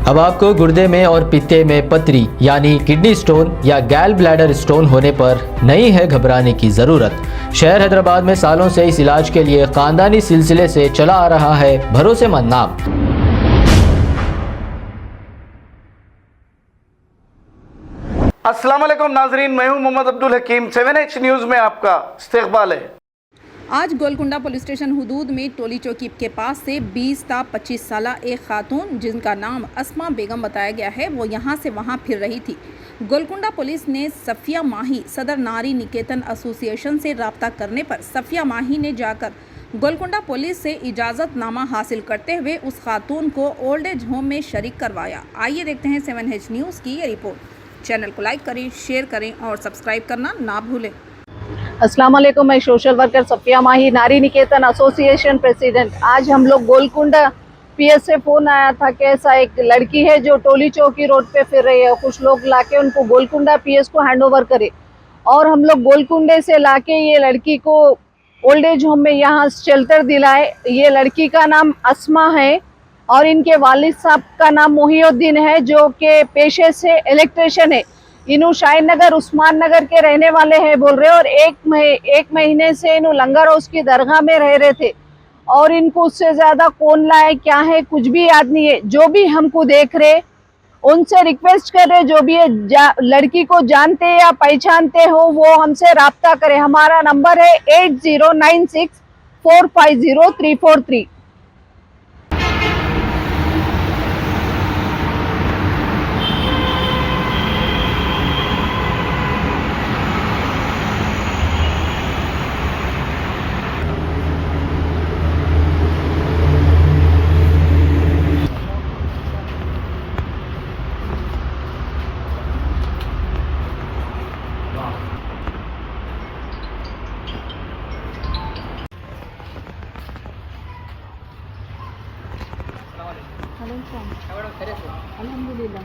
अब आपको गुर्दे में और पित्ते में पथरी यानी किडनी स्टोन या गैल ब्लैडर स्टोन होने पर नहीं है घबराने की ज़रूरत। शहर हैदराबाद में सालों से इस इलाज के लिए खानदानी सिलसिले से चला आ रहा है भरोसेमंद नाम। अस्सलाम वालेकुम नाजरीन, मैं हूं मोहम्मद अब्दुल हकीम। 7H न्यूज़ में आपका इस्तकबाल है। आज गोलकुंडा पुलिस स्टेशन हुदूद में टोली चौकी के पास से 20 ता 25 साला एक खातून जिनका नाम अस्मा बेगम बताया गया है, वो यहाँ से वहाँ फिर रही थी। गोलकुंडा पुलिस ने सफ़िया माही सदर नारी निकेतन एसोसिएशन से रब्ता करने पर सफ़िया माही ने जाकर गोलकुंडा पुलिस से इजाज़तनामा हासिल करते हुए उस खातून को ओल्ड एज होम में शरीक करवाया। आइए देखते हैं 7H न्यूज़ की ये रिपोर्ट। चैनल को लाइक करें, शेयर करें और सब्सक्राइब करना ना भूलें। अस्सलाम वालेकुम, मैं सोशल वर्कर सफ़िया माही, नारी निकेतन एसोसिएशन प्रेसिडेंट। आज हम लोग गोलकुंडा पीएस से फ़ोन आया था कि ऐसा एक लड़की है जो टोली चौकी रोड पे फिर रही है। कुछ लोग लाके उनको गोलकुंडा पीएस को हैंडओवर करे और हम लोग गोलकुंडे से लाके ये लड़की को ओल्ड एज होम में यहाँ शेल्टर दिलाए। ये लड़की का नाम अस्मा है और इनके वालिद साहब का नाम मोहिउद्दीन है, जो कि पेशे से इलेक्ट्रिशियन है। इन्हों शाहीन नगर उस्मान नगर के रहने वाले हैं बोल रहे, और एक महीने से इन्हों लंगर हाउस की दरगाह में रह रहे थे और इनको उससे ज्यादा कौन लाए क्या है कुछ भी याद नहीं है। जो भी हमको देख रहे उनसे रिक्वेस्ट कर रहे, जो भी है लड़की को जानते या पहचानते हो वो हमसे राब्ता करे। हमारा नंबर है 8096450343। अल्हम्दुलिल्लाह।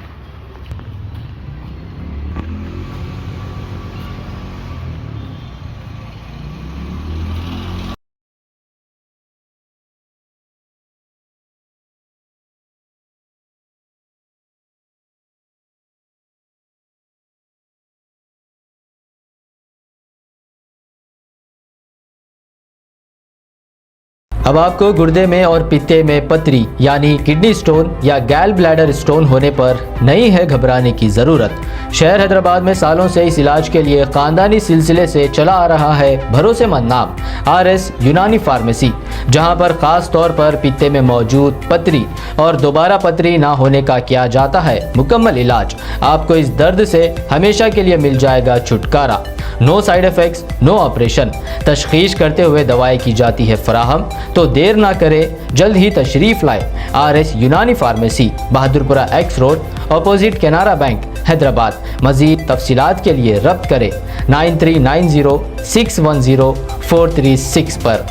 अब आपको गुर्दे में और पित्ते में पथरी यानी किडनी स्टोन या गैल ब्लैडर स्टोन होने पर नहीं है घबराने की ज़रूरत। शहर हैदराबाद में सालों से इस इलाज के लिए खानदानी सिलसिले से चला आ रहा है भरोसेमंद नाम RS यूनानी फार्मेसी, जहां पर खास तौर पर पित्ते में मौजूद पथरी और दोबारा पथरी ना होने का किया जाता है मुकम्मल इलाज। आपको इस दर्द से हमेशा के लिए मिल जाएगा छुटकारा। No side effects, no operation. तशखीस करते हुए दवाएं की जाती है फराहम, तो देर ना करें, जल्द ही तशरीफ लाए। RS यूनानी pharmacy, Bahadurpura X road, opposite Canara bank, Hyderabad. मज़ीद तफसीलात के लिए रब्त करें 9390610436 पर।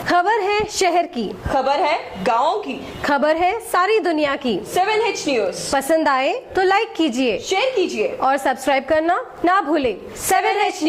खबर है शहर की, खबर है गाँव की, खबर है सारी दुनिया की। 7H न्यूज़ पसंद आए तो लाइक कीजिए, शेयर कीजिए और सब्सक्राइब करना ना भूलें। 7H news.